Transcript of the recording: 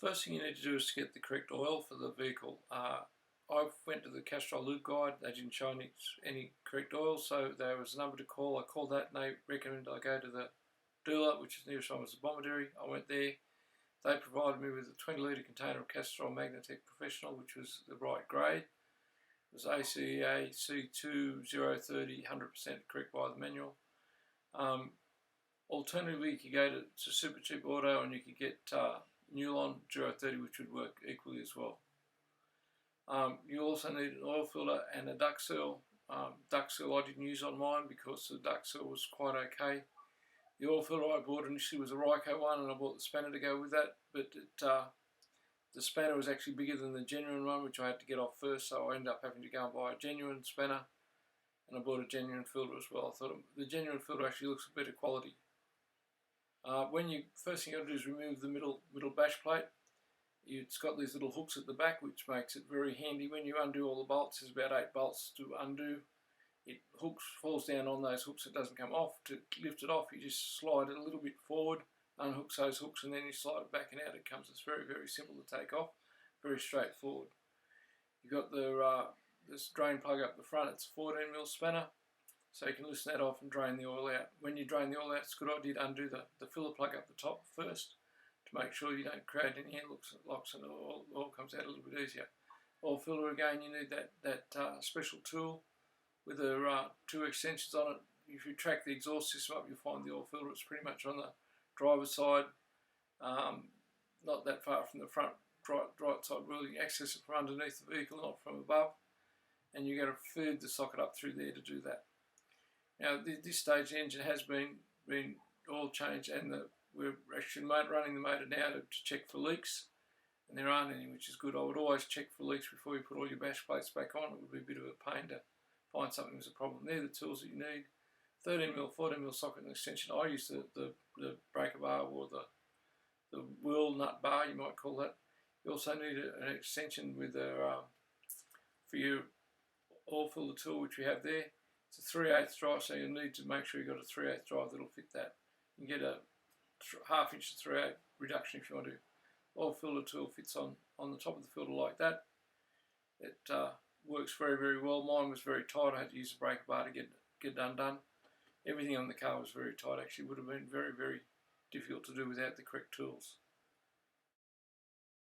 First thing you need to do is to get the correct oil for the vehicle. I went to the Castrol Lube Guide. They didn't show any correct oil, so there was a number to call. I called that and they recommended I go to the dealer, which is nearest one was the Bombardary. I went there. They provided me with a 20 litre container of Castrol Magnatec Professional, which was the right grade. It was ACEA C2030, 100% correct by the manual. Alternatively, you could go to Super Cheap Auto and you could get Newlon 030, which would work equally as well. You also need an oil filter and a duct seal. Duct seal I didn't use on mine because the duct seal was quite okay. The oil filter I bought initially was a Ryco one, and I bought the spanner to go with that, but the spanner was actually bigger than the genuine one, which I had to get off first, so I ended up having to go and buy a genuine spanner, and I bought a genuine filter as well. I thought the genuine filter actually looks better quality. First thing you got to do is remove the middle bash plate. It's got these little hooks at the back, which makes it very handy. When you undo all the bolts, there's about 8 bolts to undo. It falls down on those hooks, it doesn't come off. To lift it off, you just slide it a little bit forward, unhooks those hooks, and then you slide it back and out. It comes. It's very, very simple to take off, very straightforward. You've got this drain plug up the front. It's a 14mm spanner, so you can loosen that off and drain the oil out. When you drain the oil out, it's a good idea to undo the filler plug up the top first, to make sure you don't create any air locks and oil comes out a little bit easier. Oil filler, again, you need that special tool with the 2 extensions on it. If you track the exhaust system up, you'll find the oil filter. It's pretty much on the driver's side, not that far from the front right side wheel. You access it from underneath the vehicle, not from above, and you've got to feed the socket up through there to do that. Now, at this stage, the engine has been oil changed, and we're actually running the motor now to check for leaks, and there aren't any, which is good. I would always check for leaks before you put all your bash plates back on. It would be a bit of a pain to find something was a problem. They're the tools that you need. 13mm, 14mm socket and extension. I use the breaker bar, or the wheel nut bar, you might call that. You also need an extension with for your oil filter tool, which we have there. It's a 3/8 drive, so you'll need to make sure you've got a 3/8 drive that'll fit that. You can get a 1/2 inch to 3/8 reduction if you want to. Oil filter tool fits on the top of the filter like that. It works very, very well. Mine was very tight. I had to use the breaker bar to get it undone. Everything on the car was very tight. Actually, would have been very, very difficult to do without the correct tools.